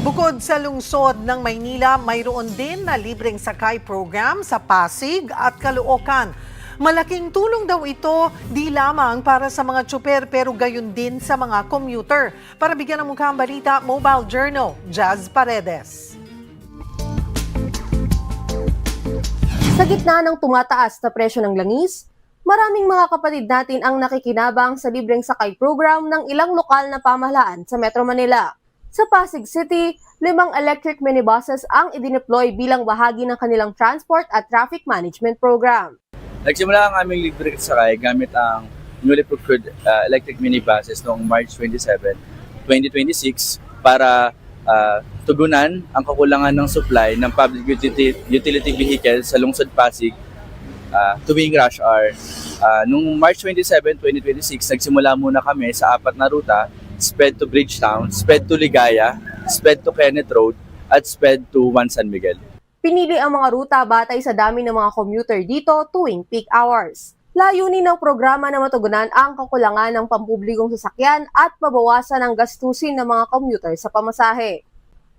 Bukod sa lungsod ng Maynila, mayroon din na libreng sakay program sa Pasig at Caloocan. Malaking tulong daw ito di lamang para sa mga tsuper pero gayon din sa mga commuter. Para bigyan ng mukha ang balita, Mobile Journal, Jazz Paredes. Sa gitna ng tumataas na presyo ng langis, maraming mga kapatid natin ang nakikinabang sa libreng sakay program ng ilang lokal na pamahalaan sa Metro Manila. Sa Pasig City, 5 electric minibuses ang idineploy bilang bahagi ng kanilang transport at traffic management program. Nagsimula ang aming libre sakay gamit ang newly procured electric minibuses noong March 27, 2026 para tugunan ang kakulangan ng supply ng public utility vehicles sa lungsod Pasig tuwing rush hour. Noong March 27, 2026, nagsimula muna kami sa 4 na ruta: SPED to Bridgetown, SPED to Ligaya, SPED to Kenneth Road, at SPED to 1 San Miguel. Pinili ang mga ruta batay sa dami ng mga commuter dito tuwing peak hours. Layunin ng programa na matugunan ang kakulangan ng pampublikong sasakyan at mabawasan ang gastusin ng mga commuter sa pamasahe.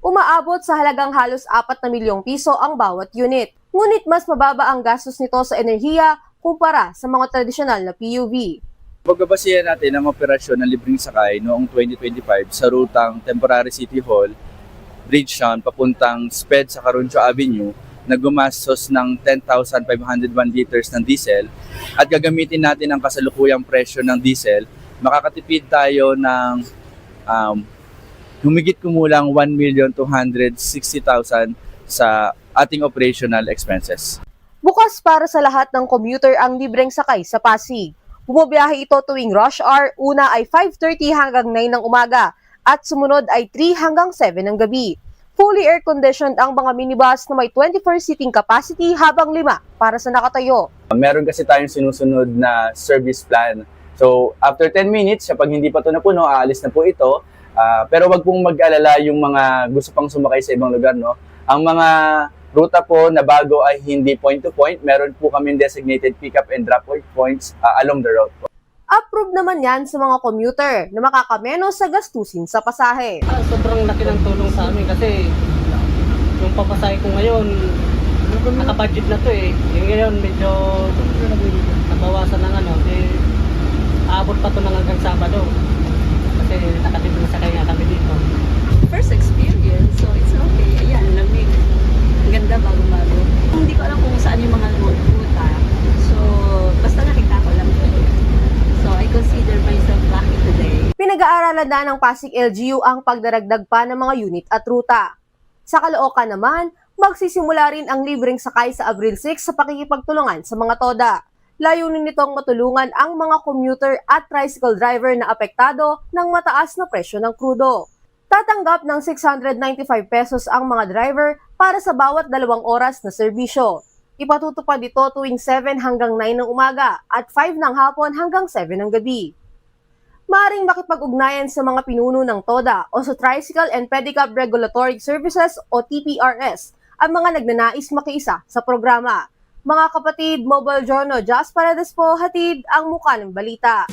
Umaabot sa halagang halos 4 na milyong piso ang bawat unit, ngunit mas mababa ang gastos nito sa enerhiya kumpara sa mga tradisyonal na PUV. Pagbabasihan natin ang operasyon ng libreng sakay noong 2025 sa rutang Temporary City Hall, Bridgetown, papuntang SPED sa Caroncio Avenue, na gumastos ng 10,501 liters ng diesel, at gagamitin natin ang kasalukuyang presyo ng diesel, makakatipid tayo ng humigit kumulang 1,260,000 sa ating operational expenses. Bukas para sa lahat ng commuter ang libreng sakay sa Pasig. Bumabiyahe ito tuwing rush hour, una ay 5:30 hanggang 9 ng umaga at sumunod ay 3 hanggang 7 ng gabi. Fully air-conditioned ang mga minibus na may 24 seating capacity habang 5 para sa nakatayo. Meron kasi tayong sinusunod na service plan. So after 10 minutes, kapag hindi pa ito napuno, aalis na po ito. Pero wag pong mag-alala yung mga gusto pang sumakay sa ibang lugar, no? Ang mga ruta po na bago ay hindi point-to-point. Meron po kami designated pick-up and drop-off points along the route po. Approved naman yan sa mga commuter na makakamenos sa gastusin sa pasahe. Sobrang laki ng tulong sa amin kasi yung papasahe ko ngayon, naka-budget na to eh. Yung ngayon medyo nabawasan ng aabot pa to ng hanggang Sabado. Kasi nakatipid sa kaya kami dito. First experience, so it's okay. Ayan, lamig. Ang ganda bago-bago. Hindi ko alam kung saan yung mga ruta. So, basta nakita ko lang to. So, I consider myself lucky today. Pinag-aaralan na ng Pasig LGU ang pagdaragdag pa ng mga unit at ruta. Sa Caloocan naman, magsisimula rin ang libreng sakay sa Abril 6 sa pakikipagtulungan sa mga toda. Layunin nitong matulungan ang mga commuter at tricycle driver na apektado ng mataas na presyo ng krudo. Tatanggap ng 695 pesos ang mga driver para sa bawat 2 oras na serbisyo. Ipatutupad ito tuwing 7 hanggang 9 ng umaga at 5 ng hapon hanggang 7 ng gabi. Maaaring makipag-ugnayan sa mga pinuno ng TODA o sa Tricycle and Pedicab Regulatory Services o TPRS ang mga nagnanais makiisa sa programa. Mga kapatid, Mobile Journal, Jazz Paredes po, hatid ang mukha ng balita.